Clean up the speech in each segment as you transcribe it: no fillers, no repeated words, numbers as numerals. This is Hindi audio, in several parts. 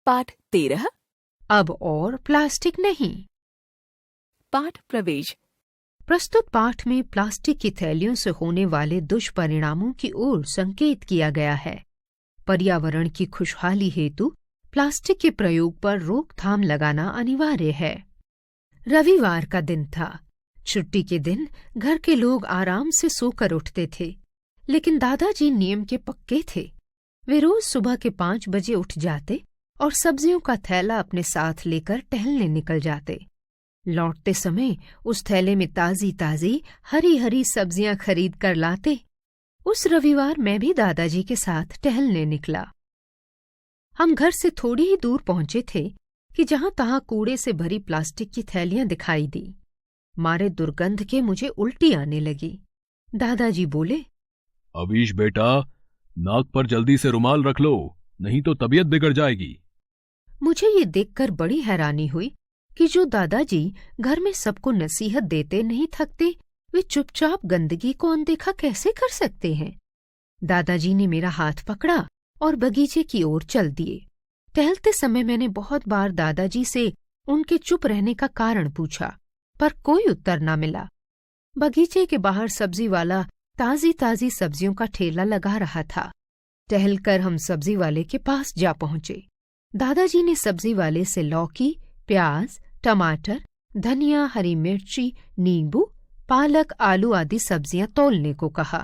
पाठ 13। अब और प्लास्टिक नहीं। पाठ प्रवेश। प्रस्तुत पाठ में प्लास्टिक की थैलियों से होने वाले दुष्परिणामों की ओर संकेत किया गया है। पर्यावरण की खुशहाली हेतु प्लास्टिक के प्रयोग पर रोकथाम लगाना अनिवार्य है। रविवार का दिन था। छुट्टी के दिन घर के लोग आराम से सोकर उठते थे, लेकिन दादाजी नियम के पक्के थे। वे रोज सुबह के 5 बजे उठ जाते और सब्जियों का थैला अपने साथ लेकर टहलने निकल जाते। लौटते समय उस थैले में ताजी ताजी हरी हरी सब्जियां खरीद कर लाते। उस रविवार मैं भी दादाजी के साथ टहलने निकला। हम घर से थोड़ी ही दूर पहुंचे थे कि जहां तहां कूड़े से भरी प्लास्टिक की थैलियां दिखाई दी। मारे दुर्गंध के मुझे उल्टी आने लगी। दादाजी बोले, अवीश बेटा, नाक पर जल्दी से रुमाल रख लो, नहीं तो तबीयत बिगड़ जाएगी। मुझे ये देखकर बड़ी हैरानी हुई कि जो दादाजी घर में सबको नसीहत देते नहीं थकते, वे चुपचाप गंदगी को अनदेखा कैसे कर सकते हैं। दादाजी ने मेरा हाथ पकड़ा और बगीचे की ओर चल दिए। टहलते समय मैंने बहुत बार दादाजी से उनके चुप रहने का कारण पूछा, पर कोई उत्तर न मिला। बगीचे के बाहर सब्जी वाला ताजी ताजी सब्जियों का ठेला लगा रहा था। टहलकर हम सब्जी वाले के पास जा पहुंचे। दादाजी ने सब्जी वाले से लौकी, प्याज, टमाटर, धनिया, हरी मिर्ची, नींबू, पालक, आलू आदि सब्जियां तौलने को कहा।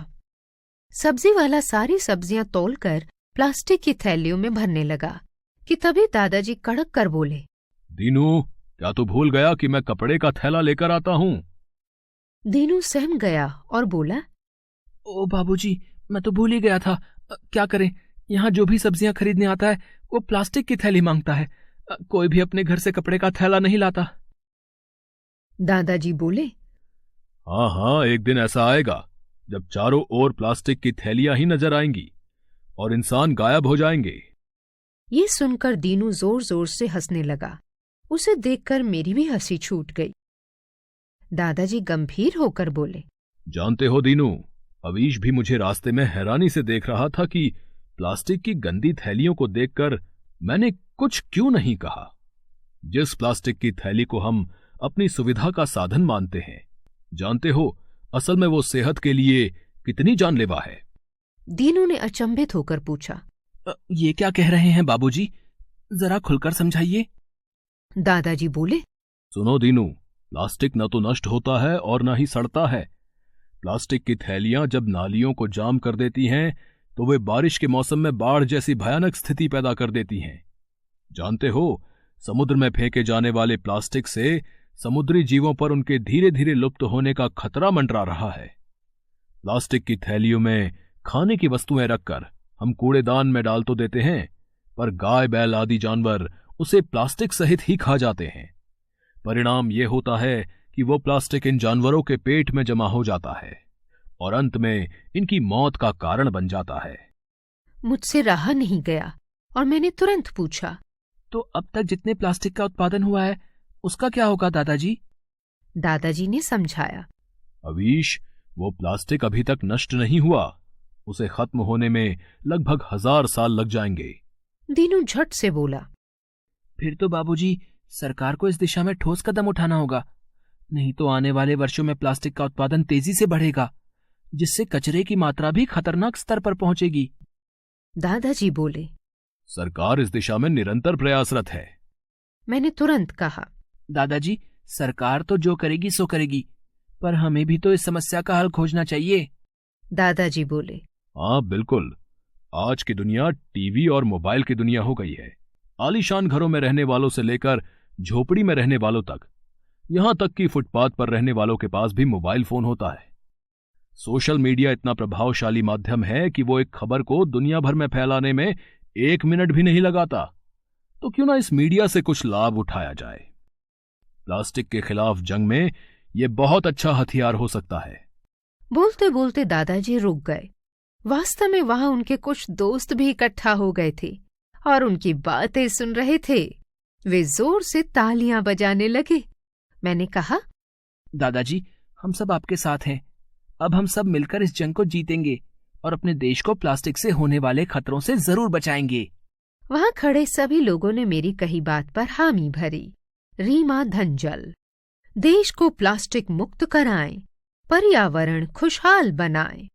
सब्जी वाला सारी सब्जियां तौलकर प्लास्टिक की थैलियों में भरने लगा कि तभी दादाजी कड़क कर बोले, दीनू, क्या तू भूल गया कि मैं कपड़े का थैला लेकर आता हूँ? दीनू सहम गया और बोला, ओ बाबूजी, मैं तो भूल ही गया था। क्या करें, यहाँ जो भी सब्जियां खरीदने आता है वो प्लास्टिक की थैली मांगता है। कोई भी अपने घर से कपड़े का थैला नहीं लाता। दादाजी बोले, हाँ हाँ, एक दिन ऐसा आएगा जब चारों ओर प्लास्टिक की थैलियां ही नजर आएंगी और इंसान गायब हो जाएंगे। ये सुनकर दीनू जोर जोर से हंसने लगा। उसे देखकर मेरी भी हंसी छूट गई। दादाजी गंभीर होकर बोले, जानते हो दीनू, अवीश भी मुझे रास्ते में हैरानी से देख रहा था कि प्लास्टिक की गंदी थैलियों को देखकर मैंने कुछ क्यों नहीं कहा। जिस प्लास्टिक की थैली को हम अपनी सुविधा का साधन मानते हैं, जानते हो असल में वो सेहत के लिए कितनी जानलेवा है। दीनू ने अचंभित होकर पूछा, ये क्या कह रहे हैं बाबूजी, जरा खुलकर समझाइए। दादाजी बोले, सुनो दीनू, प्लास्टिक न तो नष्ट होता है और न ही सड़ता है। प्लास्टिक की थैलियां जब नालियों को जाम कर देती हैं तो वे बारिश के मौसम में बाढ़ जैसी भयानक स्थिति पैदा कर देती हैं। जानते हो, समुद्र में फेंके जाने वाले प्लास्टिक से समुद्री जीवों पर उनके धीरे धीरे लुप्त होने का खतरा मंडरा रहा है। प्लास्टिक की थैलियों में खाने की वस्तुएं रखकर हम कूड़ेदान में डाल तो देते हैं, पर गाय बैल आदि जानवर उसे प्लास्टिक सहित ही खा जाते हैं। परिणाम ये होता है कि वो प्लास्टिक इन जानवरों के पेट में जमा हो जाता है और अंत में इनकी मौत का कारण बन जाता है। मुझसे रहा नहीं गया और मैंने तुरंत पूछा, तो अब तक जितने प्लास्टिक का उत्पादन हुआ है उसका क्या होगा दादाजी? दादाजी ने समझाया, अवीश, वो प्लास्टिक अभी तक नष्ट नहीं हुआ, उसे खत्म होने में लगभग 1000 साल लग जाएंगे। दीनू झट से बोला, फिर तो बाबूजी सरकार को इस दिशा में ठोस कदम उठाना होगा, नहीं तो आने वाले वर्षों में प्लास्टिक का उत्पादन तेजी से बढ़ेगा, जिससे कचरे की मात्रा भी खतरनाक स्तर पर पहुंचेगी। दादाजी बोले, सरकार इस दिशा में निरंतर प्रयासरत है। मैंने तुरंत कहा, दादाजी, सरकार तो जो करेगी सो करेगी, पर हमें भी तो इस समस्या का हल खोजना चाहिए। दादाजी बोले, हाँ बिल्कुल, आज की दुनिया टीवी और मोबाइल की दुनिया हो गई है। आलीशान घरों में रहने वालों से लेकर झोपड़ी में रहने वालों तक, यहां तक कि फुटपाथ पर रहने वालों के पास भी मोबाइल फोन होता है। सोशल मीडिया इतना प्रभावशाली माध्यम है कि वो एक खबर को दुनिया भर में फैलाने में 1 मिनट भी नहीं लगाता। तो क्यों ना इस मीडिया से कुछ लाभ उठाया जाए। प्लास्टिक के खिलाफ जंग में ये बहुत अच्छा हथियार हो सकता है। बोलते बोलते दादाजी रुक गए। वास्तव में वहां उनके कुछ दोस्त भी इकट्ठा हो गए थे और उनकी बातें सुन रहे थे। वे जोर से तालियां बजाने लगे। मैंने कहा, दादाजी, हम सब आपके साथ हैं। अब हम सब मिलकर इस जंग को जीतेंगे और अपने देश को प्लास्टिक से होने वाले खतरों से जरूर बचाएंगे। वहां खड़े सभी लोगों ने मेरी कही बात पर हामी भरी। रीमा धंजल। देश को प्लास्टिक मुक्त कराएं, पर्यावरण खुशहाल बनाएं।